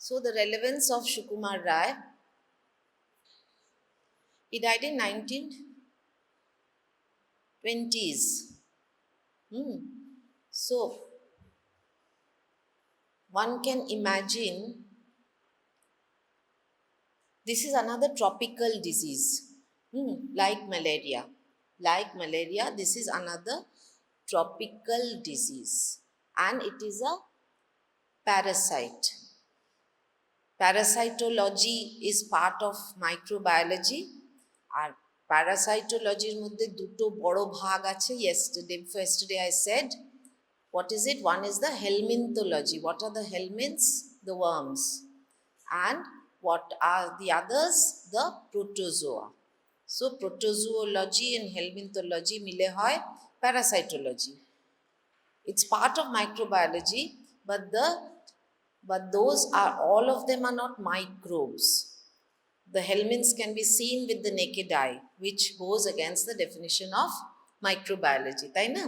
So the relevance of Sukumar Rai, he died in 1920s. So one can imagine this is another tropical disease, like malaria. Like malaria, this is another tropical disease, and it is a parasite. Parasitology is part of microbiology, আর প্যারাসাইটোলজির মধ্যে দুটো বড় ভাগ আছে. Yesterday I said, what is it? One is the helminthology. What are the helminths? The worms. And what are the others? The protozoa. So protozoology and helminthology mile hoy parasitology. It's part of microbiology, but those are, all of them are not microbes. The helminths can be seen with the naked eye, which goes against the definition of microbiology, তাই না?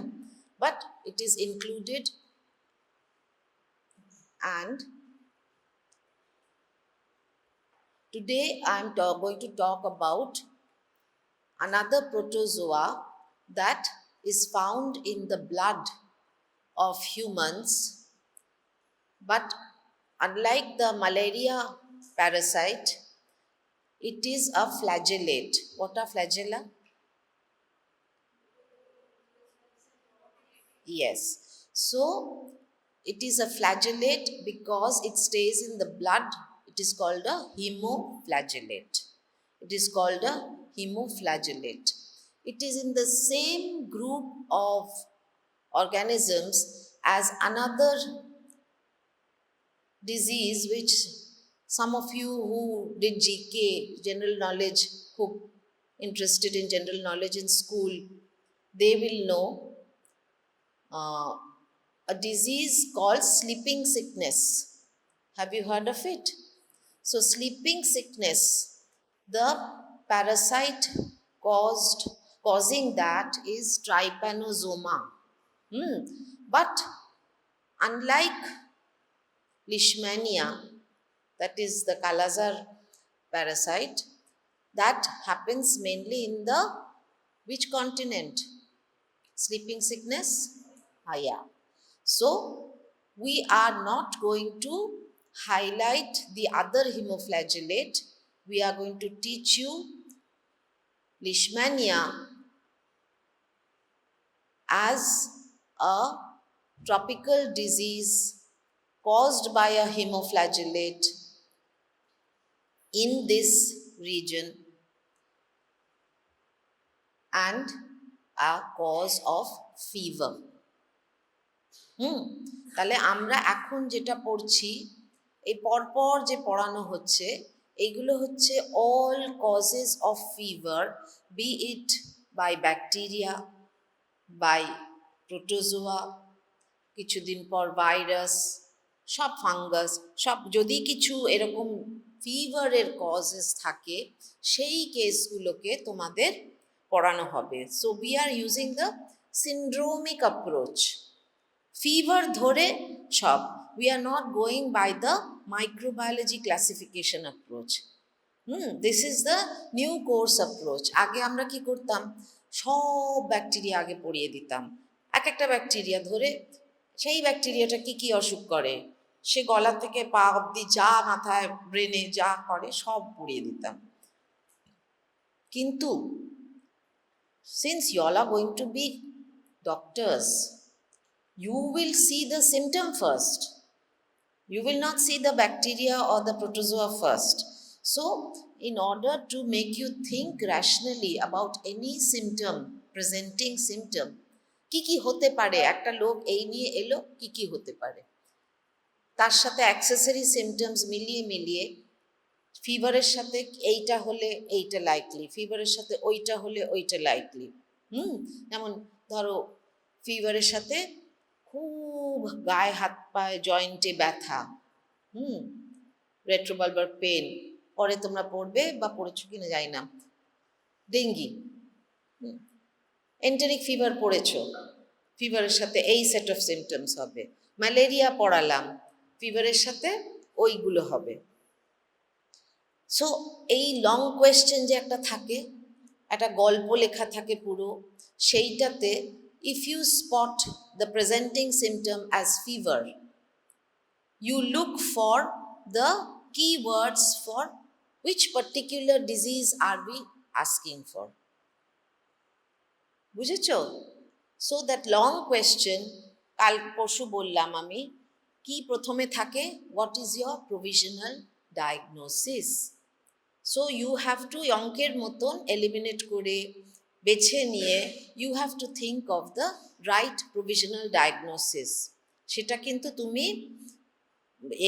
But it is included. And today I'm going to talk about another protozoa that is found in the blood of humans, but unlike the malaria parasite, it is a flagellate. What are flagella? Yes. So it is a flagellate because it stays in the blood. It is called a hemoflagellate. It is called a hemoflagellate. It is in the same group of organisms as another disease which some of you who did GK, general knowledge, who interested in general knowledge in school, they will know a disease called sleeping sickness. Have you heard of it? So sleeping sickness, the parasite causing that is trypanosoma. But unlike Leishmania, that is the Kala-Azar parasite, that happens mainly in the which continent? Sleeping sickness? Yeah. So we are not going to highlight the other hemoflagellate. We are going to teach you Leishmania as a tropical disease caused by a hemoflagellate in this region and a cause of fever. তাহলে আমরা এখন যেটা পড়ছি, এই পরপর যে পড়ানো হচ্ছে, এইগুলো হচ্ছে all causes of fever, be it by bacteria, by protozoa, কিছুদিন পর ভাইরাস, সব ফাঙ্গাস, সব যদি কিছু এরকম ফিভারের কজেস থাকে, সেই কেসগুলোকে তোমাদের পড়ানো হবে. So we are using the syndromic approach. Fever ধরে সব, we are not going by the microbiology classification approach. This is the new course approach. আগে আমরা কি করতাম, সব ব্যাকটেরিয়া আগে পড়িয়ে দিতাম, এক একটা ব্যাকটেরিয়া ধরে সেই ব্যাকটেরিয়াটা কি কি অসুখ করে, সে গলা থেকে পা অব্দি যা মাথায় ব্রেনে যা করে সব পড়িয়ে দিতাম. কিন্তু since you all are going to be doctors, you will see the symptom first. You will not see the bacteria or the protozoa first. So in order to make you think rationally about any symptom, presenting symptom, কি কি হতে পারে, একটা লোক এই নিয়ে এলো, কি কি হতে পারে, তার সাথে অ্যাক্সেসরি সিমটমস মিলিয়ে ফিভারের সাথে এইটা হলে এইটা লাইকলি, ফিভারের সাথে ওইটা হলে ওইটা লাইকলি. যেমন ধরো ফিভারের সাথে খুব গায়ে হাত পায়ে জয়েন্টে ব্যথা, রেট্রোবালবার পেন, পরে তোমরা পড়বে বা পড়েছো কিনা জানি না, ডেঙ্গি, এন্টেরিক ফিভার পড়েছো, ফিভারের সাথে এই সেট অফ সিমটমস হবে. ম্যালেরিয়া পড়ালাম, ফিভারের সাথে ওইগুলো হবে। সো এই লং কোয়েশ্চেন যে একটা থাকে, একটা গল্প লেখা থাকে পুরো, সেইটাতে if you spot the presenting symptom as fever, you look for the keywords for which particular disease are we asking for. বুঝেছো? So that long question, কাল পরশু বললাম আমি, কি প্রথমে থাকে, what is your provisional diagnosis. So you have to অঙ্কের মতন এলিমিনেট করে বেছে নিয়ে you have to think of the right provisional diagnosis. সেটা কিন্তু তুমি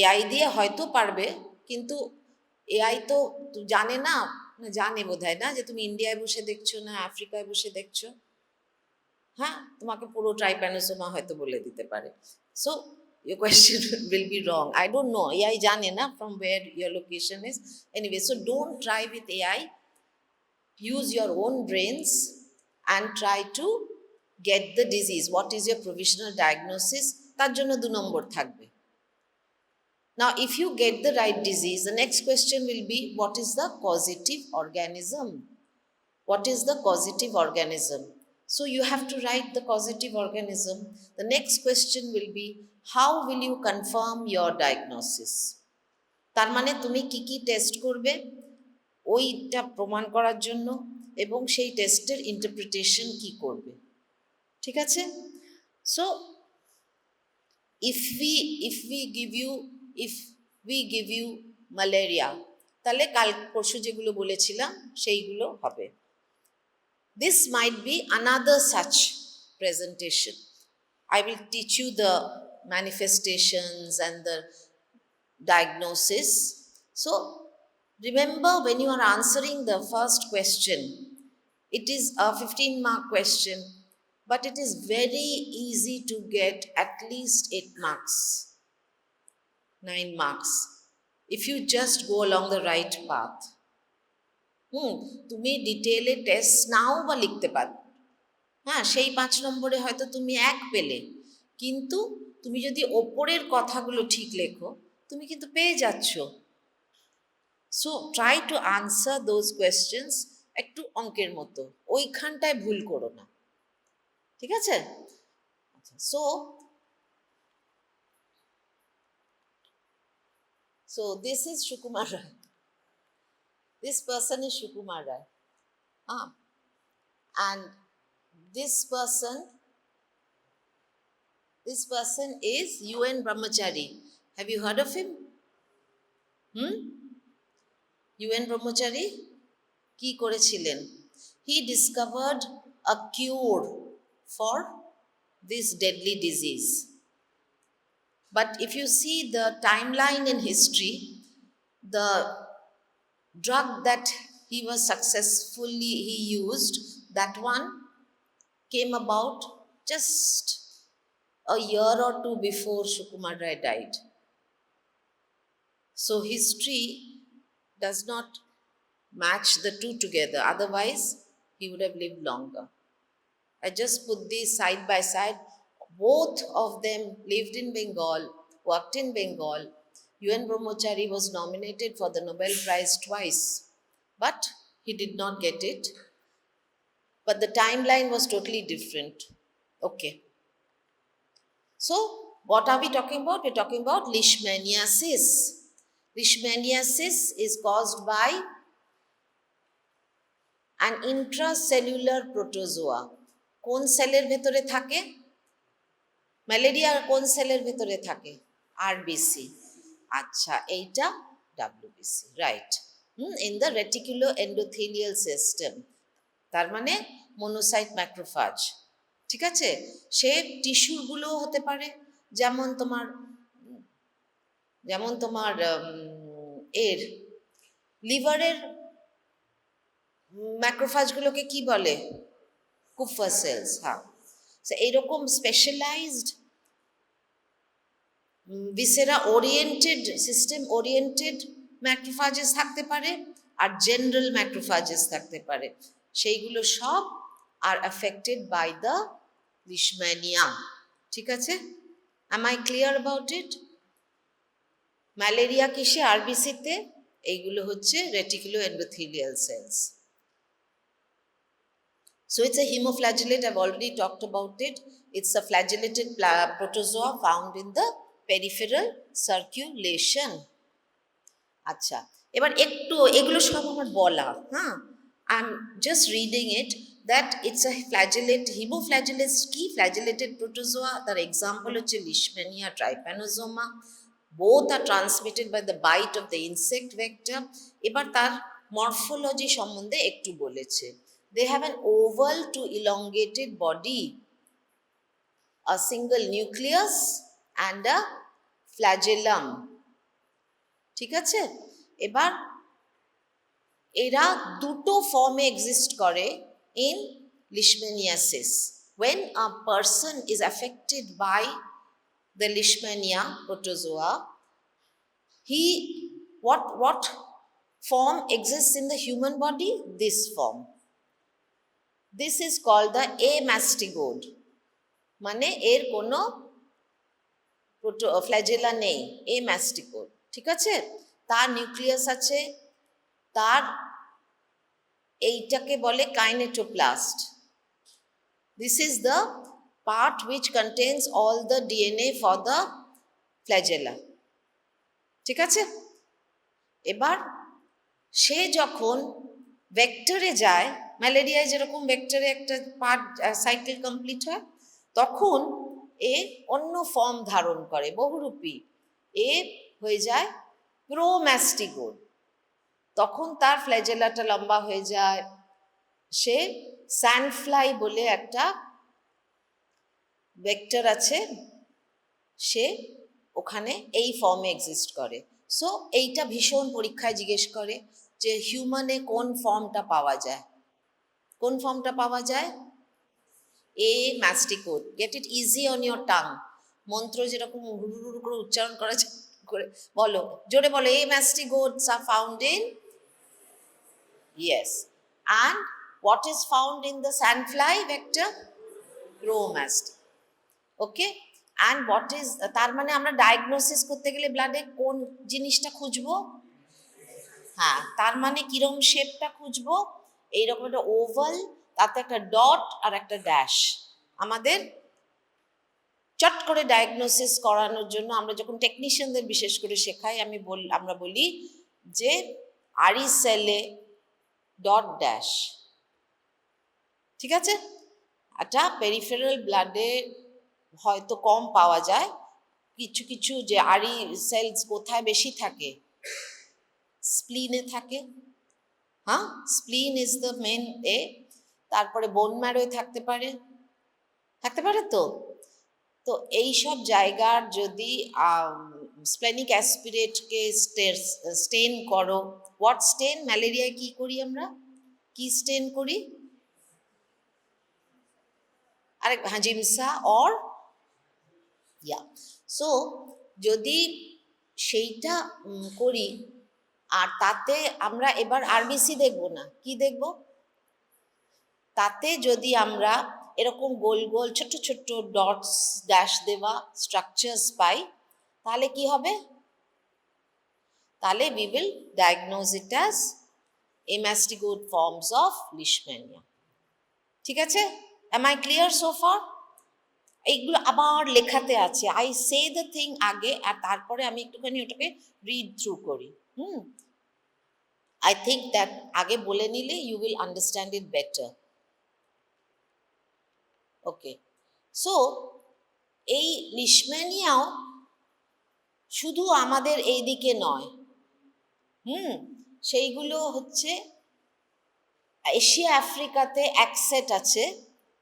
এআই দিয়ে হয়তো পারবে, কিন্তু এআই তো জানে না, জানে বোধহয় না যে তুমি ইন্ডিয়ায় বসে দেখছো না আফ্রিকায় বসে দেখছো। হ্যাঁ, তোমাকে পুরো ট্রাইপ্যানোসোমা হয়তো বলে দিতে পারে। So your question will be wrong. I don't know. AI জানে না from where your location is. Anyway, so don't try with AI. Use your own brains and try to get the disease. What is your provisional diagnosis? তার জন্য 2 নম্বর থাকবে। Now, if you get the right disease, the next question will be, what is the causative organism? What is the causative organism? So you have to write the causative organism. The next question will be, how will you confirm your diagnosis? তার মানে তুমি কি কি test করবে ওইটা প্রমাণ করার জন্য, এবং সেই টেস্টের ইন্টারপ্রিটেশন কি করবে, ঠিক আছে? So if we give you malaria, তাহলে কাল পরশু যেগুলো বলেছিলাম সেইগুলো হবে। This might be another such presentation. I will teach you the manifestations and the diagnosis. So remember, when you are answering the first question, it is a 15-mark question, but it is very easy to get at least 8 marks, 9 marks, if you just go along the right path. তুমি ডিটেলে test নাও বা লিখতে পারো, হ্যাঁ, সেই 5 নম্বরে হয়তো তুমি 1 পেলে, কিন্তু তুমি যদি ওপরের কথাগুলো ঠিক লেখো তুমি কিন্তু পেয়ে যাচ্ছ। So try to answer those questions একটু অঙ্কের মতো, ওইখানটায় ভুল করো না, ঠিক আছে? আচ্ছা, so this is Shukumar Rai. This person is Shukumar Rai. And this person is UN Brahmachari. Have you heard of him? UN Brahmachari কি করেছিলেন? He discovered a cure for this deadly disease. But if you see the timeline in history, the drug that he used, that one came about just a year or 2 before Shukumar Rai died. So history does not match the two together, otherwise he would have lived longer. I just put these side by side. Both of them lived in Bengal, worked in Bengal. UN Brahmachari was nominated for the Nobel Prize twice, but he did not get it. But the timeline was totally different. Okay. So, what are we talking about? We're talking about leishmaniasis. Leishmaniasis is caused by an intracellular protozoa. কোন সেলের ভেতরে থাকে? Malaria কোন সেলের ভেতরে থাকে? RBC. আচ্ছা, এইটা WBC, right. In the reticulo endothelial system, তার মানে মনোসাইট ম্যাক্রোফাজ, ঠিক আছে? সে টিস্যুগুলো হতে পারে, যেমন তোমার এর লিভারের ম্যাক্রোফাজগুলোকে কি বলে? কুফার সেলস। হ্যাঁ, এইরকম specialised viscera oriented, system oriented macrophages থাকতে পারে, আর জেনারেল ম্যাক্রোফাজেস থাকতে পারে। সেইগুলো সব আর অ্যাফেক্টেড বাই দ্য লিশম্যানিয়া, ঠিক আছে? Am I clear about it? Malaria কিসে? আরবিসিতে। এইগুলো হচ্ছে reticulo endothelial cells. So it's a hemoflagellate, I've already talked about it. It's a flagellated protozoa found in the peripheral circulation. আচ্ছা, এবার একটু এগুলো সব আমার বলা, হ্যাঁ, I am just reading it that it's a flagellate, haemoflagellate কি? Flagellated protozoa, তার এক্সাম্পল হচ্ছে leishmania, trypanosoma, both are transmitted by the bite of the insect vector. এবার তার মরফোলজি সম্বন্ধে একটু বলেছে। They have an oval to elongated body, a single nucleus and a flagellum. ঠিক আছে, এবার এরা দুটো ফর্মে এক্সিস্ট করে in leishmaniasis. When a person is affected by the Leishmania protozoa, what form exists in the human body? This form. This is called the amastigode. মানে এর কোনো ফ্ল্যাজেলা নেই, amastigode, ঠিক আছে? তার নিউক্লিয়াস আছে, তার এইটাকে বলে কাইনেটোপ্লাস্ট। This is the part which contains all the DNA for the flagella. ঠিক আছে, এবার সে যখন ভেক্টরে যায়, ম্যালেরিয়ায় যেরকম ভেক্টরে একটা পার্ট সাইকেল কমপ্লিট হয়, তখন এ অন্য ফর্ম ধারণ করে, বহুরূপী। এ হয়ে যায় প্রোম্যাস্টিগোড, তখন তার ফ্ল্যাজেলাটা লম্বা হয়ে যায়। সে স্যান্ডফ্লাই বলে একটা ভেক্টর আছে, সে ওখানে এই ফর্মে এক্সিস্ট করে। সো এইটা ভীষণ পরীক্ষায় জিজ্ঞেস করে যে হিউম্যানে কোন ফর্মটা পাওয়া যায়, কোন ফর্মটা পাওয়া যায়? amastigode. Get it easy on your tongue. মন্ত্র যেরকম হুড়ুড়ু করে উচ্চারণ করা করে বলো, জোরে বলো, amastigodes are found in, yes, and what is found in the sandfly vector? Chromastic. Okay, and what is, তার মানে আমরা ডায়াগনোসিস করতে গেলে ব্লাডে কোন জিনিসটা খুঁজবো? হ্যাঁ, তার মানে কিরম শেপটা খুঁজবো? এইরকম একটা ওভাল, তাতে একটা ডট আর একটা ড্যাশ। আমাদের চট করে ডায়াগনোসিস করানোর জন্য আমরা যখন টেকনিশিয়ানদের বিশেষ করে শেখাই, আমরা বলি যে আরি সেলে ডট ড্যাশ, ঠিক আছে? একটা পেরিফেরাল ব্লাডে হয়তো কম পাওয়া যায়, কিছু কিছু যে আরি সেলস কোথায় বেশি থাকে? স্প্লিনে থাকে, হ্যাঁ, স্প্লিন ইজ দ্য মেন এ। তারপরে বোন ম্যারোয় থাকতে পারে, তো তো এই সব জায়গার যদি স্প্লেনিক অ্যাসপিরেটকে স্টেন করো, হোয়াট স্টেন? ম্যালেরিয়ায় কি করি আমরা? কি স্টেন করি? আরেক, হ্যাঁ, জিমসা অর ইয়া। সো যদি সেইটা করি, আর তাতে আমরা এবার আরবিসি দেখব না, কি দেখব? তাতে যদি আমরা এরকম গোল গোল ছোট ছোট ডটস ড্যাশ দেওয়া স্ট্রাকচারস পাই, তাহলে কি হবে? তাহলে we will diagnose it as amastigode forms of leishmania. ঠিক আছে? Am I clear so far? এইগুলো আবার লেখাতে আছে, আই সে দ্য থিং আগে, আর তারপরে আমি একটুখানি ওটাকে রিড থ্রু করি। I think that আগে বলে নিলে you will understand it better. Okay, so এই লিশম্যানিয়াও শুধু আমাদের এই দিকে নয়, সেইগুলো হচ্ছে এশিয়া আফ্রিকাতে এক সেট আছে।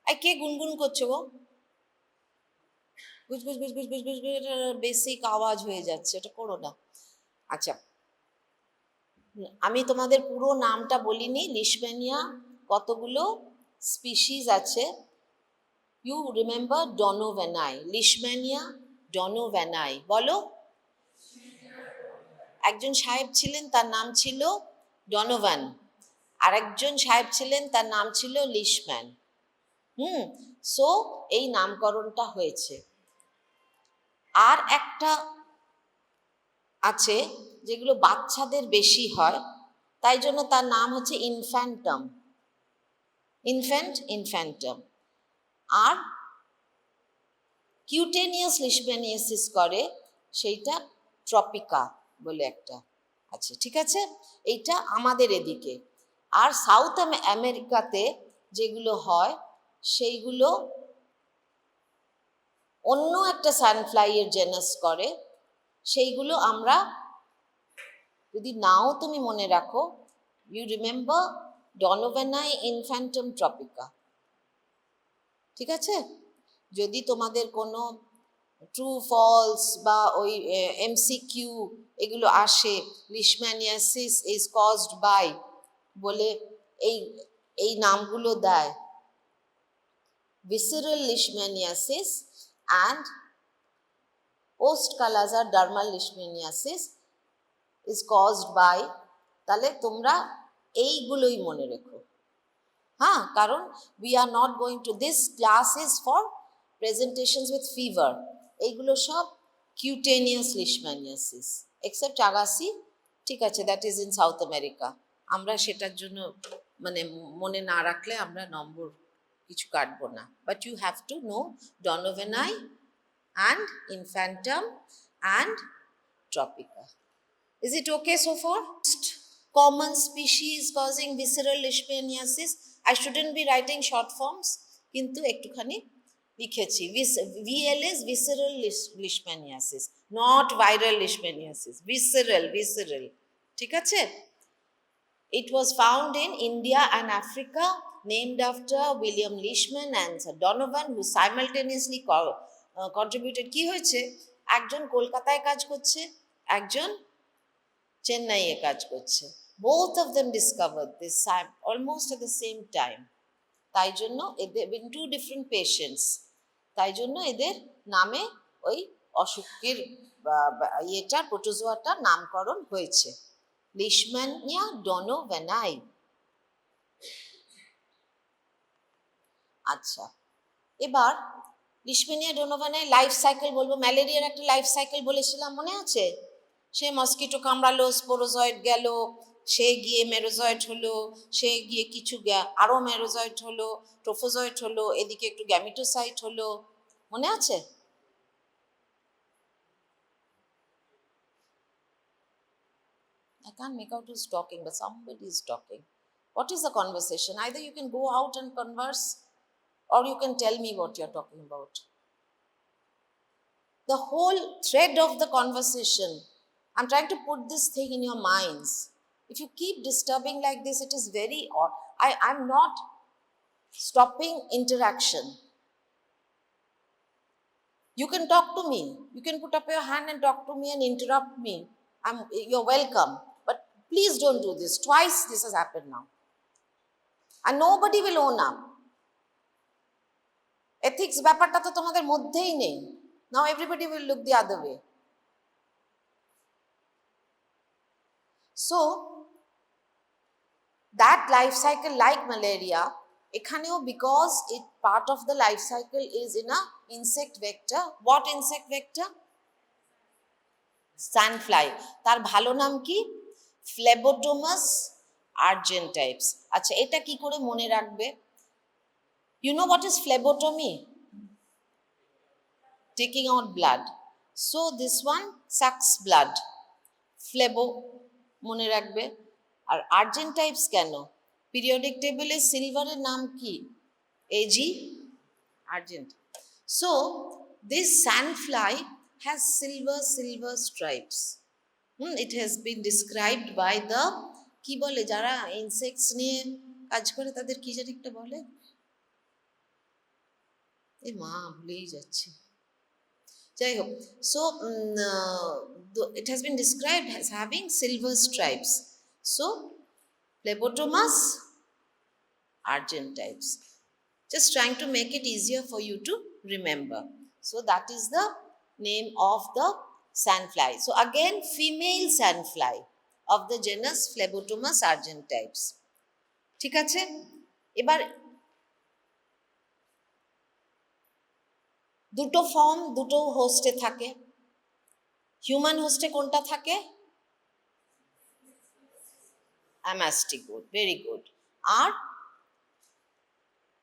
আর কে গুনগুন করছো গো? গুজ গুজ গুজ গুজ গুজ গুজ গুজ, বেসিক আওয়াজ হয়ে যাচ্ছে, এটা করো না। আচ্ছা, আমি তোমাদের পুরো নামটা বলিনি। লিশম্যানিয়া কতগুলো স্পিসিস আছে? ইউ রিমেম্বার ডনোভ্যানাই, লিশম্যানিয়া ডনোভ্যানাই, বলো। একজন সাহেব ছিলেন, তার নাম ছিল ডনোভান, আরেকজন সাহেব ছিলেন, তার নাম ছিল লিশম্যান। সো এই নামকরণটা হয়েছে। আর একটা আছে যেগুলো বাচ্চাদের বেশি হয়, তাই জন্য তার নাম হচ্ছে ইনফ্যান্টাম, ইনফ্যান্টাম। আর কিউটেনিয়াস লিশম্যানিয়াসিস করে সেইটা ট্রপিকা বলে একটা আছে, ঠিক আছে? এইটা আমাদের এদিকে। আর সাউথ আমেরিকাতে যেগুলো হয় সেইগুলো অন্য একটা সানফ্লাইয়ের জেনাস করে, সেইগুলো আমরা যদি নাও তুমি মনে রাখো, ইউ রিমেম্বার ডনোভেনাই ইনফ্যান্টাম ট্রপিকা, ঠিক আছে? যদি তোমাদের কোনো ট্রু ফলস বা ওই এমসিকিউ এগুলো আসে, লিশম্যানিয়াসিস ইজ কজড বাই বলে এই এই নামগুলো দেয়, visceral leishmaniasis and post-Kala-Azar dermal leishmaniasis is caused by, তাহলে তোমরা এইগুলোই মনে রেখো, হ্যাঁ? কারণ we are not going to, this class is for presentations with fever, এইগুলো সব cutaneous leishmaniasis except Agassi, ঠিক আছে, that is in South America, আমরা সেটার জন্য মানে মনে না রাখলে আমরা নম্বর কিছু কাটবো না, but you have to know Donovani and Infantum and Tropica. Is it okay so far? Common species causing visceral leishmaniasis. I shouldn't be writing short forms, কিন্তু একটুখানি লিখেছি। VL is visceral leishmaniasis, not viral leishmaniasis. Visceral, ঠিক আছে? It was found in India and Africa, named after William Leishman and Sir Donovan, who simultaneously contributed. কি হয়েছে, একজন কলকাতায় কাজ করছে, একজন চেন্নাইয়ে কাজ করছে, both of them discovered this almost at the same time, তাই জন্য এদের in two different patients, তাই জন্য এদের নামে ওই অসুখের ইয়েটার প্রোটোজোয়াটার নামকরণ হয়েছে, লিশম্যানিয়া ডনোভেনাই। আচ্ছা, এবার লিশম্যানিয়া ডনোভেনাই লাইফ সাইকেল বলবো। ম্যালেরিয়ার একটা লাইফ সাইকেল বলেছিলাম, মনে আছে? সে মস্কিটো কামড়ালো, স্পোরোজয়েড গেল, সে গিয়ে মেরোজয়েড হলো, সে গিয়ে কিছু আরো মেরোজয়েড হলো, ট্রোফোজয়েড হলো, এদিকে একটু গ্যামিটোসাইট হলো, মনে আছে? I can't make out who's talking, but somebody is talking. What is the conversation? Either you can go out and converse, or you can tell me what you're talking about. The whole thread of the conversation, I'm trying to put this thing in your minds. If you keep disturbing like this, it is very odd. I'm not stopping interaction. You can talk to me. You can put up your hand and talk to me and interrupt me. You're welcome. But please don't do this. Twice this has happened now. And nobody will own up. Ethics ব্যাপারটা তো তোমাদের মধ্যেই নেই। Now everybody will look the other way. So that life cycle, like malaria, ekhaneo, because it part of the life cycle is in a insect vector. What insect vector? Sandfly. তার ভালো নাম কি? Phlebotomus argentypes. আচ্ছা, এটা কি করে মনে রাখবে? You know what is phlebotomy? Taking out blood. So this one sucks blood. Phlebo মনে রাখবে। আর আর্জেন্টাইপস কেন? পিরিয়ডিক টেবিলে সিলভারের নাম কি? AG argent. So this sandfly has silver stripes. It has been described by the, কি বলে, যারা ইনসেক্টস নিয়ে কাজ করে তাদের কি জানি একটা বলে, এ মা ভুলেই যাচ্ছি, যাই হোক। So it has been described as having silver stripes. So Phlebotomus argentypes. Just trying to make it easier for you to remember. So that is the name of the sandfly. So again, female sandfly of the genus Phlebotomus argentypes. ঠিক আছে? এবার দুটো form দুটো হোস্টে থাকে, human হোস্টে কোনটা থাকে? অ্যামাস্টিকোড, very good. আর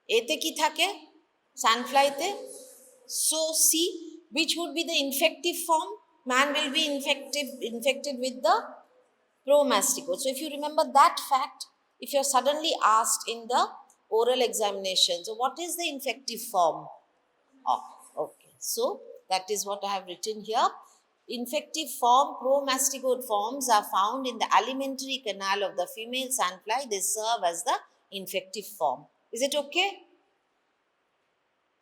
এতে কি থাকে সানফ্লাইতে? So C, which would be the infective form? Man will be infected with the promasticode. So if you remember that fact, if you're suddenly asked in the oral examination, so what is the infective form? Oh, okay. So that is what I have written here. Infective form, promasticode forms are found in the alimentary canal of the female sandfly. They serve as the infective form. Is it okay?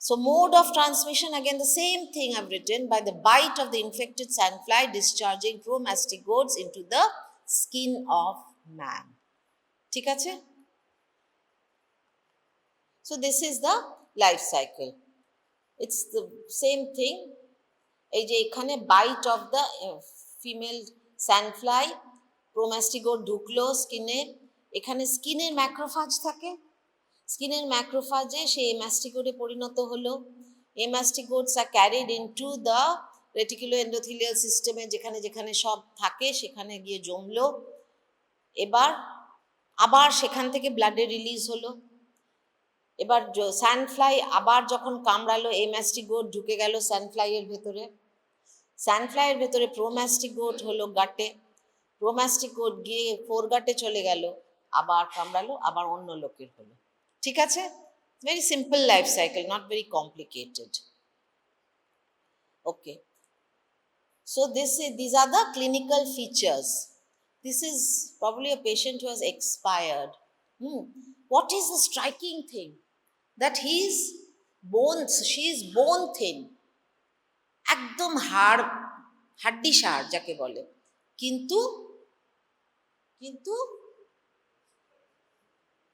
So mode of transmission, again the same thing I've written, by the bite of the infected sandfly discharging promastigodes into the skin of man. ঠিক আছে? So this is the life cycle. It's the same thing. এই যে এখানে byte of the female স্যান্ডফ্লাই, প্রোমাস্টিগোড ঢুকলো স্কিনে, এখানে স্কিনের macrophage থাকে, স্কিনের ম্যাক্রোফাজে সে এমাস্টিগোডে পরিণত হলো। এমাস্টিগোডস আর ক্যারিড ইনটু দ্য রেটিকুলো এন্ডোথিলিয়াল সিস্টেমে, যেখানে যেখানে সব থাকে সেখানে গিয়ে জমলো। এবার আবার সেখান থেকে ব্লাডে রিলিজ হলো। এবার স্যান্ডফ্লাই আবার যখন কামড়ালো, এমাস্টিগোড ঢুকে গেল স্যান্ডফ্লাইয়ের ভেতরে, স্যান্ডফ্লাইয়ের ভেতরে প্রোমাস্টিগোড হলো গাটে, প্রোমাস্টিগোড গিয়ে ফোরগাটে চলে গেল, আবার কামড়ালো, আবার অন্য লোকের হলো। ঠিক আছে? Very simple life cycle, not very complicated. Okay, so these are the clinical features. This is probably a patient who has expired. What is the striking thing? That she is bone thin, একদম হাড্ডি সার যাকে বলে, কিন্তু কিন্তু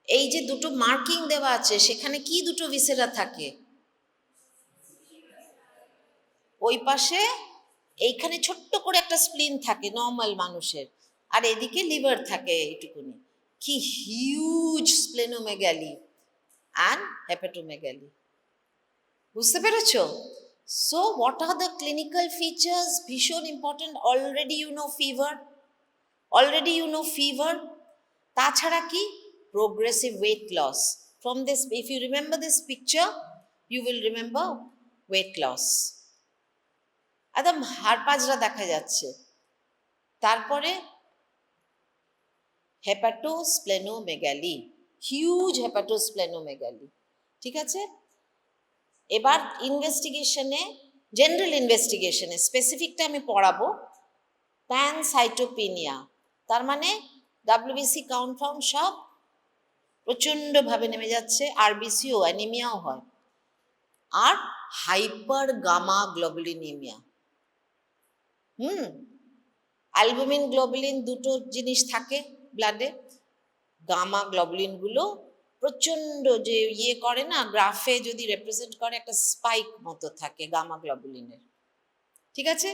এই যে দুটো marking দেওয়া আছে সেখানে কি দুটো ভিসেরা থাকে? ওই পাশে এইখানে ছোট্ট করে একটা স্প্লিন থাকে নর্মাল মানুষের, আর এদিকে লিভার থাকে এইটুকুনি। কি হিউজ স্প্লেনোমেগালি অ্যান্ড হেপাটোমেগালি। বুঝতে পেরেছো? So what are the clinical features? ভীষণ important. Already you know fever, already you know fever. তাছাড়া কি? Progressive weight loss. From this, if you remember this picture, you will remember weight loss. একদম হাড়পাজরা দেখা যাচ্ছে। তারপরে হেপাটোস্প্লেনোমেগালি, হিউজ হেপাটোস্প্লেনোমেগালি। ঠিক আছে? এবার ইনভেস্টিগেশনে, জেনারেল ইনভেস্টিগেশনে, স্পেসিফিকটা আমি পড়াবো। প্যানসাইটোপিনিয়া, তার মানে ডাব্লিউবিসি কাউন্ট ফাউন্ড সব প্রচণ্ডভাবে নেমে যাচ্ছে, আরবিসিও অ্যানিমিয়াও হয়। আর হাইপার গামা গ্লোবুলিনিমিয়া। অ্যালবুমিন গ্লোবুলিন দুটো জিনিস থাকে ব্লাডে, গামা গ্লোবুলিনগুলো প্রচণ্ড যে করে না, গ্রাফে যদি রিপ্রেজেন্ট করে একটা স্পাইক মতো থাকে গামা গ্লোবুলিনের। ঠিক আছে?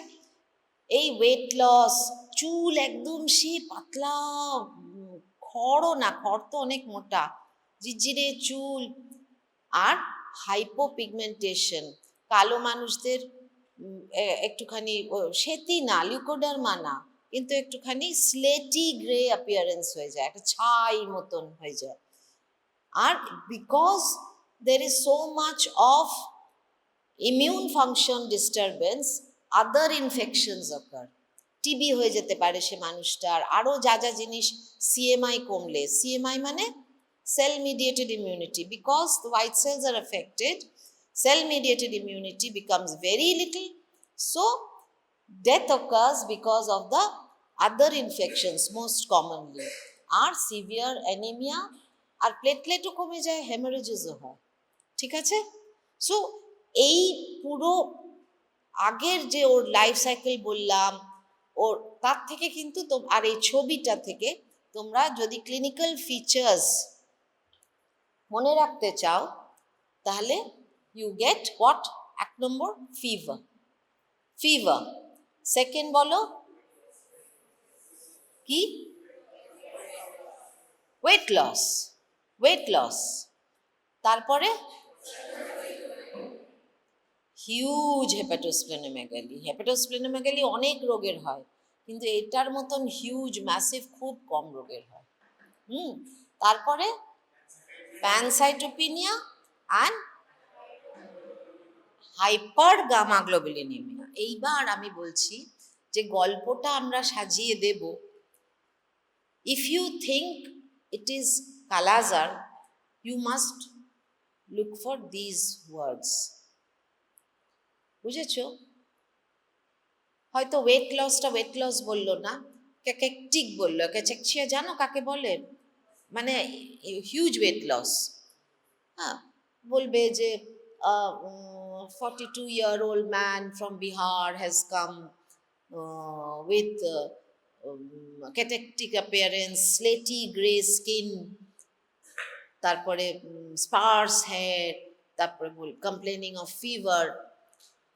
এই ওয়েট লস, চুল একদম সে পাতলা, খড়ও না, খড় তো অনেক মোটা, ঝিরঝিরে চুল। আর হাইপোপিগমেন্টেশন, কালো মানুষদের একটুখানি শ্বেতি না, লিউকোডার্মা না, কিন্তু একটুখানি স্লেটি গ্রে অ্যাপিয়ারেন্স হয়ে যায়, একটা ছাই মতন হয়ে যায়। আর because there is so much of immune function disturbance, other infections occur. TB হয়ে যেতে পারে সে মানুষটার, আরও যা যা জিনিস। সিএমআই কমলে, সিএমআই মানে cell mediated immunity, because the white cells are affected, cell mediated immunity becomes very little, so death occurs because of the other infections most commonly, are severe anemia, আর প্লেটলেটও কমে যায়, হেমারেজেসও হয়। ঠিক আছে? সো এই পুরো আগের যে ওর লাইফ সাইকেল বললাম, ওর তার থেকে কিন্তু, আর এই ছবিটা থেকে তোমরা যদি ক্লিনিক্যাল ফিচার্স মনে রাখতে চাও, তাহলে you get what? 1 number fever, fever. Second বলো কি? Weight loss, weight loss. তারপরে হিউজ হেপাটোস্প্লেনোমেগালি। হেপাটোস্প্লেনোমেগালি অনেক রোগের হয়, কিন্তু এটার মতন হিউজ ম্যাসিভ খুব কম রোগের হয়। তারপরে প্যানসাইটোপিনিয়া অ্যান্ড হাইপার গামাগ্লোবুলিনেমিয়া। এইবার আমি বলছি যে গল্পটা আমরা সাজিয়ে দেব। If you think it is kalazar, you must look for these words. বুঝেছ? হয়তো ওয়েট লসটা ওয়েট লস বললো না, ক্যাকেকটিক বললো। ক্যাচেকচিয়া জানো কাকে বলে? মানে হিউজ ওয়েট লস। হ্যাঁ, বলবে যে 42-year-old man from Bihar has come with catectic appearance, slaty grey skin, তারপরে sparse hair, তারপরে complaining of fever.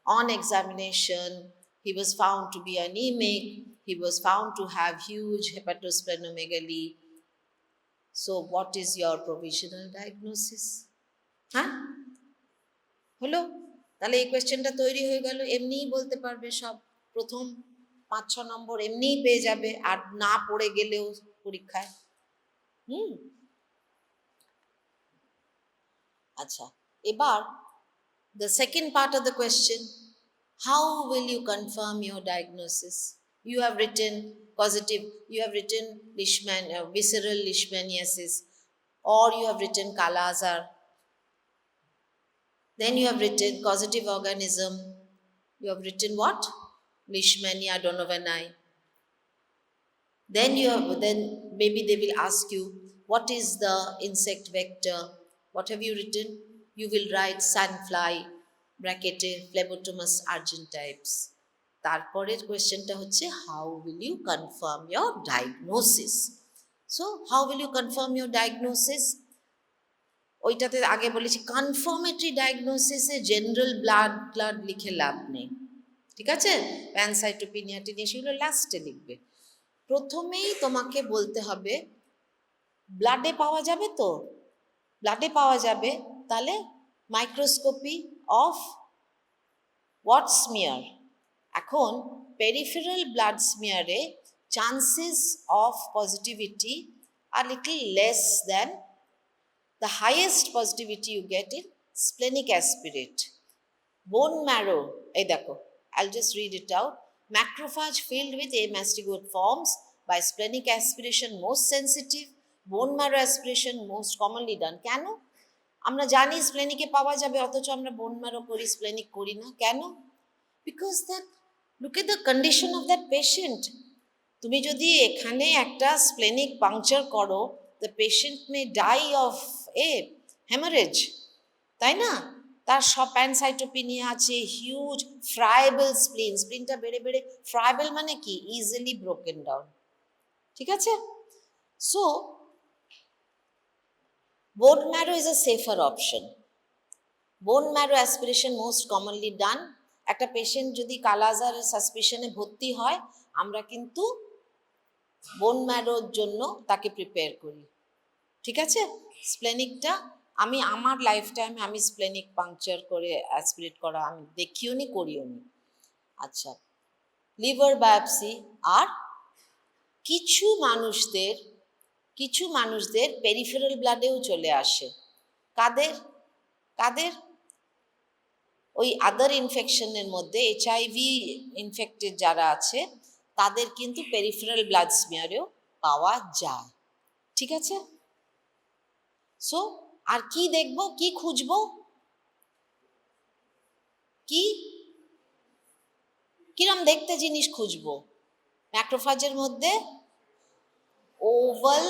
On examination, he was found to be anemic. He was found to have huge hepatosplenomegaly. So what is your provisional diagnosis? হ্যাঁ, হলো? তাহলে এই কোয়েশ্চেনটা তৈরি হয়ে গেল। এমনিই বলতে পারবে সব, প্রথম 5-6 নম্বর এমনিই পেয়ে যাবে, আর না পড়ে গেলেও পরীক্ষায়। আচ্ছা, এবার the second part of the question, how will you confirm your diagnosis? You have written positive, you have written visceral leishmaniasis, or you have written Kala-Azar. Then you have written causative organism. You have written what? Leishmania donovani. Then maybe they will ask you, what is the insect vector? What have you written? You will write sandfly, bracketed Phlebotomus argentypes. তারপরের কোয়েশ্চেনটা হচ্ছে, how will you confirm your diagnosis? So, how will you confirm your diagnosis? ওইটাতে আগে বলেছি confirmatory ডায়াগনোসিসে general blood লিখে লাভ নেই, ঠিক আছে? প্যানসাইটোপিনিয়া টিনিয়া সেগুলো লাস্টে লিখবে। প্রথমেই তোমাকে বলতে হবে ব্লাডে পাওয়া যাবে তো, ব্লাডে পাওয়া যাবে, তাহলে মাইক্রোস্কোপি অফ হোয়াট স্মিয়ার। এখন পেরিফেরাল ব্লাড স্মিয়ারে chances of positivity are little less than the highest positivity you get in splenic aspirate. Bone marrow, এই দেখো, I'll just read it out. Macrophage filled with amastigote forms by splenic aspiration most sensitive, bone marrow aspiration most commonly done. কেন? আমরা জানি স্প্লেনিকে পাওয়া যাবে, অথচ আমরা bone marrow করি, স্প্লেনিক করি না। কেন? Because that, look at the condition of that patient. তুমি যদি এখানে একটা স্প্লেনিক পাংচার করো, the patient may die of hemorrhage, তাই না? তার সব প্যানসাইটোপিনিয়া আছে, হিউজ ফ্রাইবল স্প্লিন, স্প্লিনটা বেড়ে বেড়ে, ফ্রাইবল মানে কি? ইজিলি ব্রোকেন ডাউন, ঠিক আছে? So bone marrow is a safer option. Bone marrow aspiration most commonly done. একটা পেশেন্ট যদি কালাজারের সাসপিশনে ভর্তি হয়, আমরা কিন্তু বোন ম্যারোর জন্য তাকে প্রিপেয়ার করি, ঠিক আছে? স্প্লেনিকটা আমি আমার লাইফ টাইমে আমি স্প্লেনিক পাংচার করে অ্যাসপিরেট করা আমি দেখিও নি, করিও নি। আচ্ছা, লিভার বায়োপসি। আর কিছু মানুষদের পেরিফেরাল ব্লাডেও চলে আসে। কাদের? ওই আদার ইনফেকশনের মধ্যে HIV ইনফেক্টেড যারা আছে, তাদের কিন্তু পেরিফেরাল ব্লাড স্মিয়ারেও পাওয়া যায়, ঠিক আছে? সো আর কি দেখবো, কি খুঁজবো, কিরম দেখতে জিনিস খুঁজবো? ম্যাক্রোফাজের মধ্যে ওভাল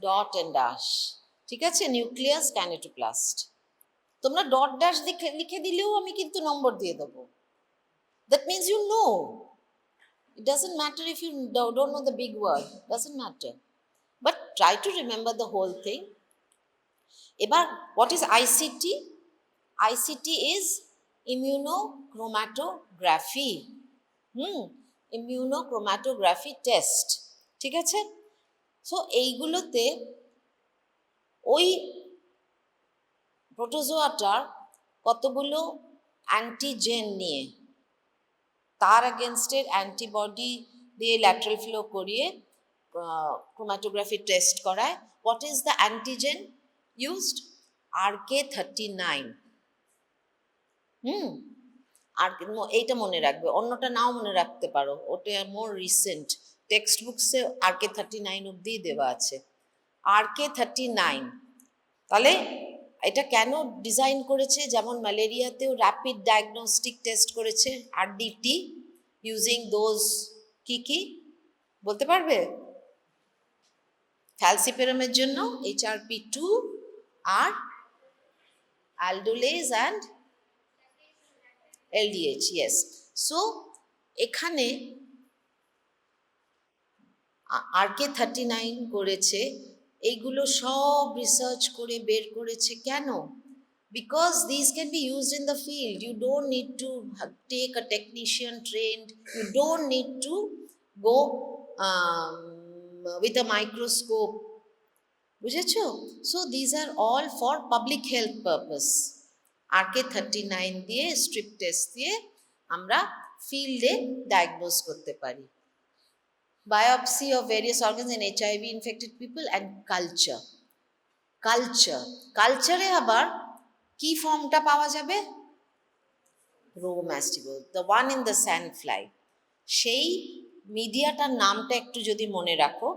ডট অ্যান্ড ড্যাশ, ঠিক আছে? নিউক্লিয়াস কাইনেটোপ্লাস্ট। তোমরা ডট ড্যাশ লিখে দিলেও আমি কিন্তু নম্বর দিয়ে দেবো। That means you know. It doesn't matter if you don't know the big word, doesn't matter. But try to remember the whole thing. এবার what is ICT? ICT is immunochromatography. Immunochromatography test, ঠিক আছে? So এইগুলোতে ওই প্রোটোজোয়াটার কতগুলো antigen নিয়ে তার এগেনস্টের antibody দিয়ে lateral flow করিয়ে ক্রোম্যাটোগ্রাফি টেস্ট করায়। What is the antigen used? RK39। আর এইটা মনে রাখবে, অন্যটা নাও মনে রাখতে পারো, ওটা মোর রিসেন্ট। টেক্সট বুকসে RK39 অব্দি দেওয়া আছে। RK39 তাহলে এটা কেন ডিজাইন করেছে? যেমন ম্যালেরিয়াতেও র্যাপিড ডায়াগনস্টিক টেস্ট করেছে RDT ইউজিং দোজ কি বলতে পারবে? ফ্যালসিপেরামের জন্য HRP2 R aldolase and LDH, yes. So এখানে RK39 করেছে, এইগুলো সব রিসার্চ করে বের করেছে। কেন? Because these can be used in the field. You don't need to take a technician trained. You don't need to go with a microscope. বুঝেছো? So these are all for public health purpose. RK39 দিয়ে strip test দিয়ে আমরা ফিল্ডে diagnose করতে পারি। Biopsy of various organs in HIV infected people and culture. কালচারে আবার কি ফর্মটা পাওয়া যাবে? Promastigote, the one in the sand fly. সেই মিডিয়াটার নামটা একটু যদি মনে রাখো।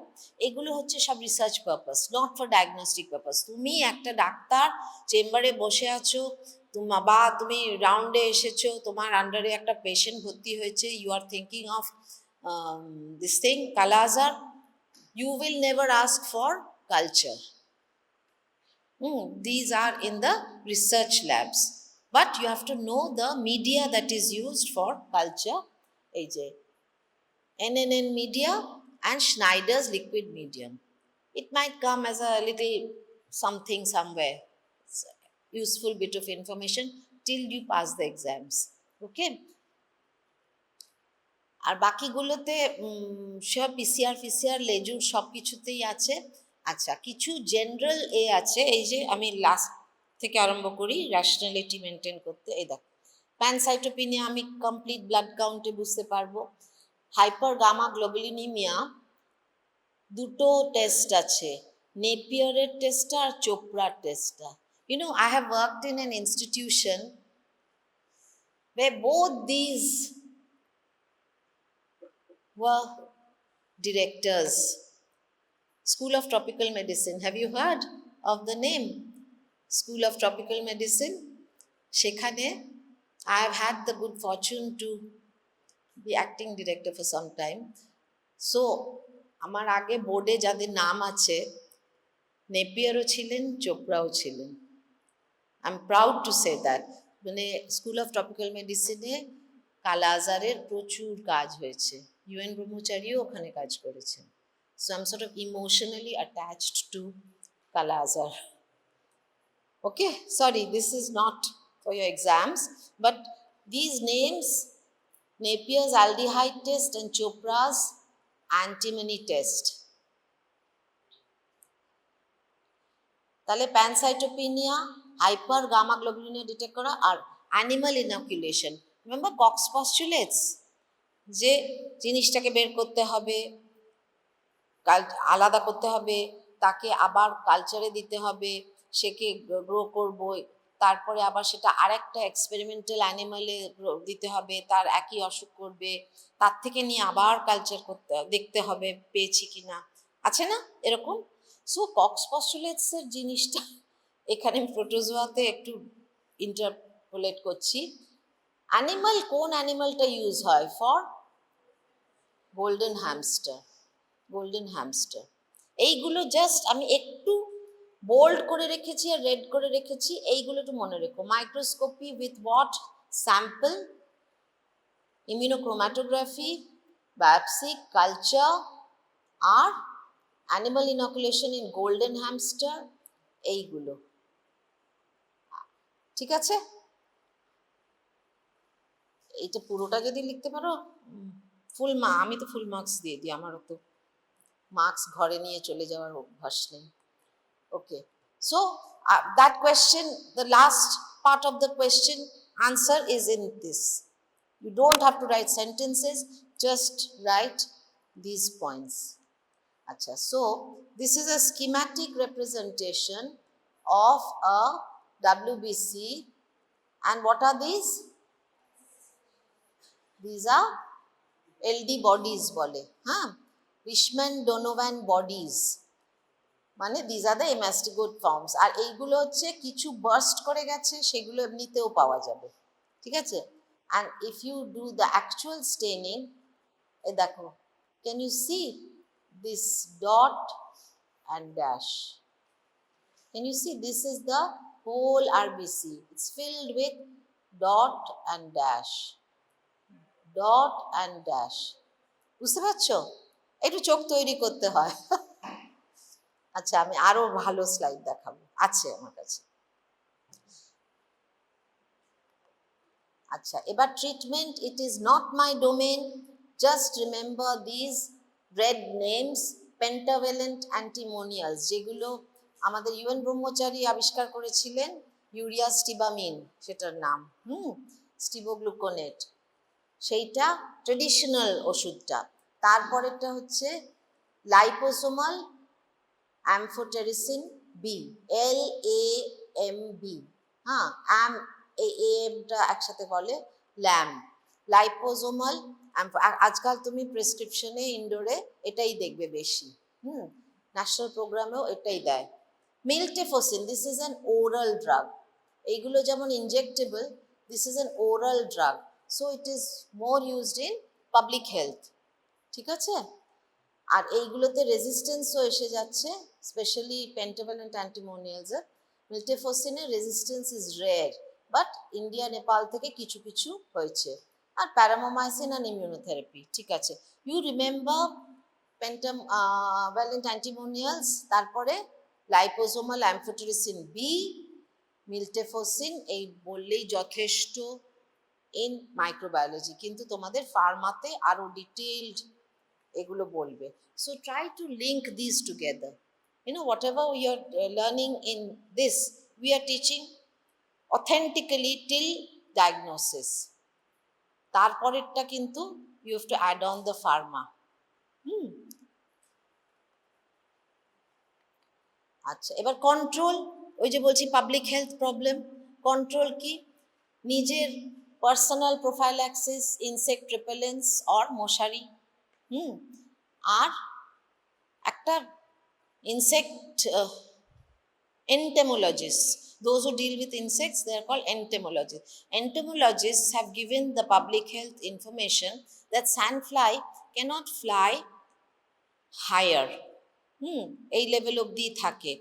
এগুলো হচ্ছে সব research purpose, not for diagnostic purpose. তুমি একটা ডাক্তার চেম্বারে বসে আছো, বা তুমি রাউন্ডে এসেছো, তোমার আন্ডারে একটা পেশেন্ট ভর্তি হয়েছে, you are thinking of this thing, Kala-Azar, you will never ask for culture. These are in the research labs, but you have to know the media that is used for culture. NNN media and Schneider's liquid medium. It might come as a little something somewhere. It's a useful bit of information till you pass the exams. Okay? আর বাকিগুলোতে সব PCR লেজুর সব কিছুতেই আছে। আচ্ছা, কিছু general আছে, এই যে আমি লাস্ট থেকে আরম্ভ করি রেশনালিটি মেনটেন করতে। এই দেখো, প্যানসাইটোপিনিয়া আমি কমপ্লিট ব্লাড কাউন্টে বুঝতে পারবো। হাইপার গামা গ্লোবুলিনিমিয়া দুটো টেস্ট আছে, নেপিয়ারের টেস্টটা আর চোপড়ার টেস্টটা। You know, I have worked in an institution where both these were directors. School of Tropical Medicine. Have you heard of the name? School of Tropical Medicine. Shekhane, I have had the good fortune to be acting director for some time. So, আমার আগে বোর্ডে যাদের নাম আছে, নেপিয়ারও ছিলেন, চোপড়াও ছিলেন। I am proud to say that. মানে school of tropical মেডিসিনে কালা-আজারের প্রচুর কাজ হয়েছে। UN ব্রহ্মচারীও ওখানে কাজ করেছেন। So I'm sort of emotionally attached to Kala-Azar. Okay, sorry, this is not for your exams, but these names, Napier's aldehyde test and Chopra's antimony test. তাহলে প্যানসাইটোপিনিয়া, hyper gamma গ্লোবুলিনিয়া detect করা, আর animal inclusion. Remember Cox পস্টুলেটস, যে জিনিসটাকে বের করতে হবে, আলাদা করতে হবে, তাকে আবার কালচারে দিতে হবে, সেকে গ্রো করবো, তারপরে আবার সেটা আরেকটা এক্সপেরিমেন্টাল অ্যানিমালে দিতে হবে, তার একই অসুখ করবে, তার থেকে নিয়ে আবার কালচার করতে দেখতে হবে পেয়েছি কিনা, আছে না এরকম? সো কক্স পস্টুলেটসের জিনিসটা এখানে প্রোটোজোয়াতে একটু ইন্টারপোলেট করছি। অ্যানিমাল, কোন অ্যানিমালটা ইউজ হয় ফর? Golden hamster. এইগুলো জাস্ট আমি একটু বোল্ড করে রেখেছি আর রেড করে রেখেছি, এইগুলো একটু মনে রেখো। Microscopy with what? Sample, immunochromatography, biopsy, culture, আর animal inoculation in golden hamster, এইগুলো। ঠিক আছে, এইটা পুরোটা যদি লিখতে পারো ফুল আমি তো ফুল মার্কস দিয়ে দিই, আমারও তো মার্কস ঘরে নিয়ে চলে যাওয়ার অভ্যাস নেই। Okay, so that question, the last part of the question answer is in this. You don't have to write sentences, just write these points. Acha, so this is a schematic representation of a WBC, and what are these? These are LD bodies bole, Richman Donovan bodies, মানে these are the Emastigote forms. আর এইগুলো হচ্ছে কিছু burst করে গেছে, সেগুলো এমনিতেও পাওয়া যাবে, ঠিক আছে? And if you do the actual staining, এই দেখো, can you see this dot and dash? Can you see this is the whole RBC? It's filled with dot and dash, dot and dash. বুঝতে পারছো? একটু চোখ তৈরি করতে হয়। আচ্ছা, আমি আরো ভালো স্লাইড দেখাবো, আছে আমার কাছে। আচ্ছা, এবার treatment, it is not my domain, just remember this red names, pentavalent antimonials, যেগুলো আমাদের ইউএন ব্রহ্মচারী আবিষ্কার করেছিলেন, ইউরিয়া স্টিবামিন সেটার নাম, স্টিবোগ্লুকোনেট, সেইটা ট্রেডিশনাল ওষুধটা। তারপরেরটা হচ্ছে লাইপোসোমাল অ্যামফোটেরিসিন বি, LAMB, এমটা একসাথে বলে ল্যাম, লাইপোসোমাল। আজকাল তুমি প্রেসক্রিপশনে ইনডোরে এটাই দেখবে বেশি, ন্যাশনাল প্রোগ্রামেও এটাই দেয়। Miltefosine, this is an oral drug. এইগুলো যেমন injectable, this is an oral drug, so it is more used in public health, ঠিক আছে? আর এইগুলোতে রেজিস্ট্যান্সও এসে যাচ্ছে, স্পেশালি পেন্টাভ্যালেন্ট অ্যান্টিমোনিয়ালসের। মিল্টেফোসিনের resistance is rare, but India Nepal থেকে কিছু কিছু হয়েছে। আর প্যারামোমাইসিন আর ইমিউনোথেরাপি, ঠিক আছে? ইউ রিমেম্বার পেন্টাভ্যালেন্ট অ্যান্টিমোনিয়ালস, তারপরে লাইপোসোমাল অ্যামফোটেরিসিন বি, মিল্টেফোসিন, এই বললেই যথেষ্ট ইন মাইক্রোবায়োলজি, কিন্তু তোমাদের ফার্মাতে আরো ডিটেইলড এগুলো বলবে। So try to link this together, whatever we are learning in this, we are teaching authentically till diagnosis. তারপরেরটা কিন্তু you have to add on the pharma. আচ্ছা, এবার কন্ট্রোল, ওই যে বলছি পাবলিক হেলথ প্রবলেম, কন্ট্রোল কি? নিজের পার্সোনাল প্রোফাইল্যাক্সিস, ইনসেক্ট রিপেলেন্স অর মশারি, আর একটা insect entomologists, those who deal with insects, they are called entomologists. Entomologists have given the public health information that sandfly cannot fly higher, এই level অবধি থাকে।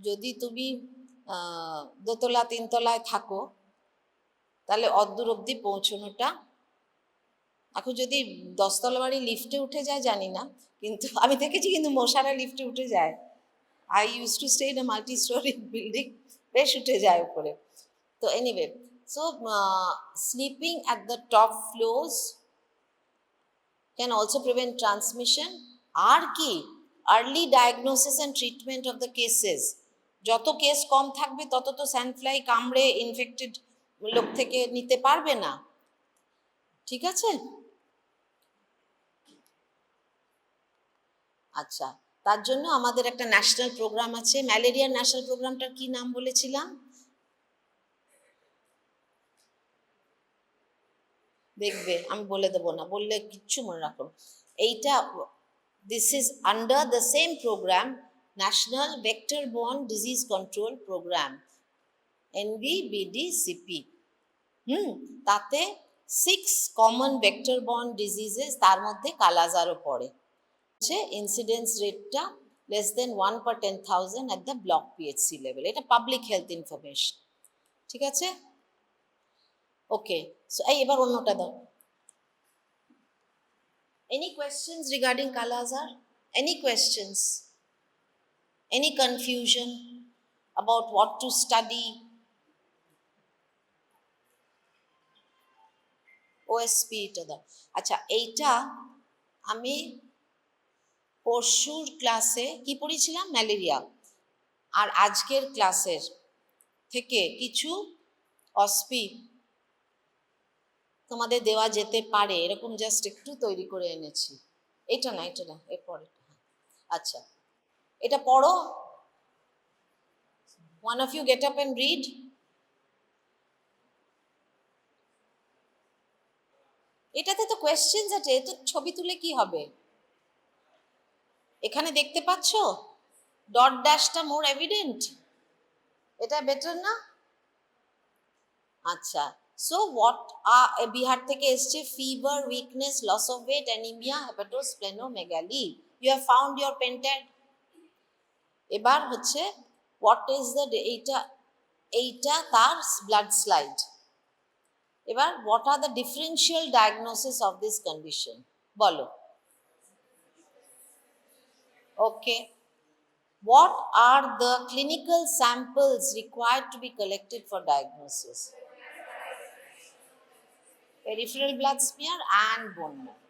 যদি তুমি দোতলা তিনতলায় থাকো, তাহলে অদ্দূর অবধি পৌঁছানোটা, এখন যদি 10তলা বাড়ি লিফটে উঠে যায় জানি না, কিন্তু আমি দেখেছি কিন্তু মশারা লিফটে উঠে যায়। I used to stay in a multi-story building, বেশ উঠে যায় উপরে। তো anyway, so sleeping at the top floors can also prevent transmission. আর কি? Early diagnosis and treatment of the cases. যত কেস কম থাকবে তত তো স্যান্ডফ্লাই কামড়ে ইনফেক্টেড লোক থেকে নিতে পারবে না, ঠিক আছে? আচ্ছা, তার জন্য আমাদের একটা ন্যাশনাল প্রোগ্রাম আছে। ম্যালেরিয়ার ন্যাশনাল প্রোগ্রামটার কি নাম বলেছিলাম? দেখবে, আমি বলে দেবো না, বললে কিচ্ছু মনে রাখো। এইটা, this is under the same programme, national vector borne disease control programme, NVBDCP। তাতে 6 কমন ভেক্টর বর্ন ডিজিজেস, তার মধ্যে কালাজারও পড়ে। ইনসিডেন্স রেটটা less than 1 per 10,000 at the block PHC level. এটা পাবলিক হেলথ ইনফরমেশন, ঠিক আছে? ওকে, সো এবার অন্যটা দাও। Any questions regarding Kala-Azar? Any questions? Any confusion about what to study? OSP এটা দাও। আচ্ছা, এইটা আমি পরশুর ক্লাসে কি পড়েছিলাম? ম্যালেরিয়া। আর আজকের ক্লাসের থেকে কিছু অসপি তোমাদের দেওয়া যেতে পারে, এরকম জাস্ট একটু তৈরি করে এনেছি। এটা না এরপরে। আচ্ছা, এটা পড়ো। One of you get up and read. এটাতে তো কোয়েশ্চেনস আছে, তো ছবি তুলে কি হবে? এখানে দেখতে পাচ্ছ ডট ড্যাশটা মোর এভিডেন্ট, এটা বেটার না? আচ্ছা, সো হোয়াট বিহার থেকে এসছে fever, weakness, loss of weight, anaemia, hepatosplenomegaly. You have found your patient. এবার হচ্ছে হোয়াট ইজ দ্য, এইটা তার ব্লাড স্লাইড। এবার what are the differential diagnosis of this condition বলো। Okay, what are the clinical samples required to be collected for diagnosis? Peripheral blood smear and bone marrow.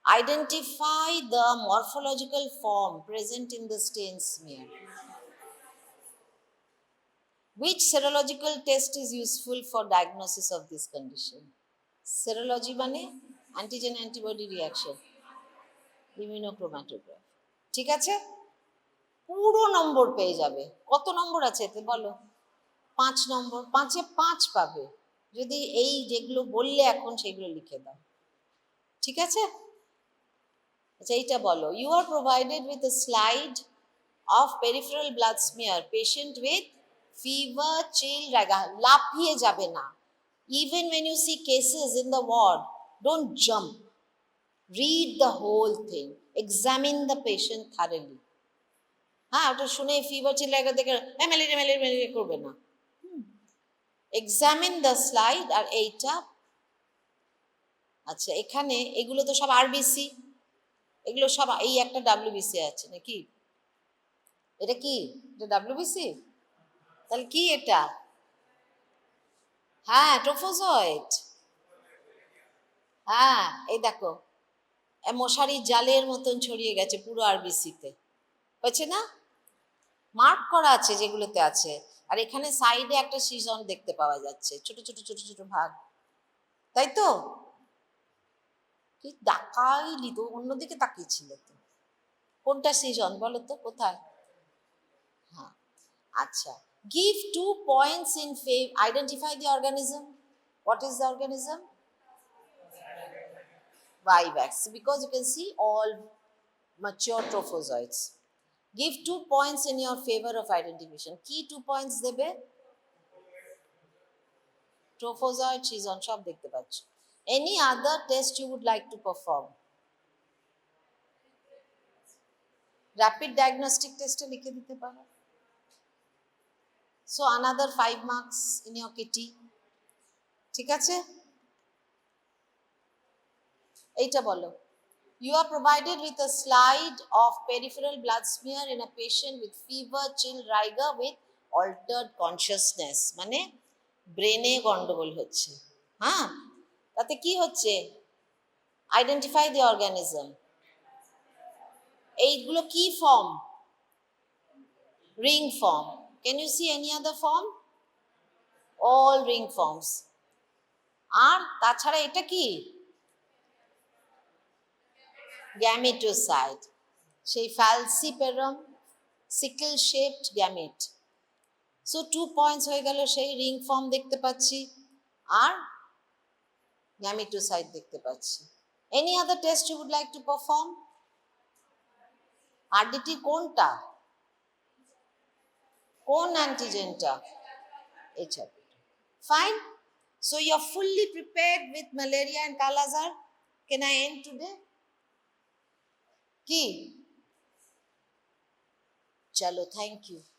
Identify the morphological form present in the stain smear. Which serological test is useful for diagnosis of this condition? Serology মানে antigen antibody reaction, immunochromatography। ঠিক আছে, পুরো নম্বর পেয়ে যাবে। কত নম্বর আছে এতে বলো? 5 নম্বর। 5-এ 5 পাবে যদি এই যেগুলো বললে এখন সেগুলো লিখে দাও। ঠিক আছে, আচ্ছা এইটা বলো। You are provided with a slide of peripheral blood smear, patient with fever, chill, rigor. লাফিয়ে যাবে না। Even when you see cases in the ward, don't jump. Read the whole thing. Examine the patient thoroughly. হ্যাঁ, ওটা শুনে fever, chill, রাগা দেখে malaria করবে না। Examine the slide. আর এইটা আচ্ছা, এখানে এগুলো তো সব আরবিসি, এগুলো সব, এই একটা ডাব্লিউবিসি আছে নাকি? এটা কি? এটা ডাব্লিউবিসি? তাহলে কি এটা? হ্যাঁ, ট্রোফোজয়েড। হ্যাঁ, এই দেখো মশারির জালের মতন ছড়িয়ে গেছে পুরো আরবিসিতে, হচ্ছে না? মার্ক করা আছে যেগুলোতে আছে। আর এখানে সাইডে একটা সিজন দেখতে পাওয়া যাচ্ছে, ছোট ছোট ছোট ছোট ভাগ, তাই তো? কি তাকাইলি তো, অন্যদিকে তাকিয়েছিল তো। কোনটা সিজন বলো তো, কোথায়? হ্যাঁ, আচ্ছা। Give 2 points in favor. Identify the organism. What is the organism? Vivax. Because you can see all mature trophozoites. Give 2 points in your favor of identification. Key 2 points দেবে। Trophozoid, season সব দেখতে পাচ্ছ। Any other test you would like to perform? Rapid diagnostic test লিখে দিতে পারো। So another 5 marks in your kitty. ঠিক আছে, এইটা বলো। You are provided with a slide of peripheral blood smear in a patient with fever, chill, rigor with altered consciousness, মানে ব্রেনে গন্ডগোল হচ্ছে। হ্যাঁ, তাতে কি হচ্ছে? Identify the organism. এইগুলো কি form? Ring form. Can you see any other form? All ring forms. আর তাছাড়া এটা কি? গ্যামেটোসাইট, সেই falciparum sickle shaped gamete. So 2 points হয়ে গেল, সেই রিং ফর্ম দেখতে পাচ্ছি আর গ্যামেটোসাইট দেখতে পাচ্ছি। Any other test you would like to perform? RDT কোনটা? কোন অ্যান্টিজেনটা? এইটা। Fine, so you are fully prepared with malaria and kalazar. Can I end today? কি? চলো, থ্যাংক ইউ।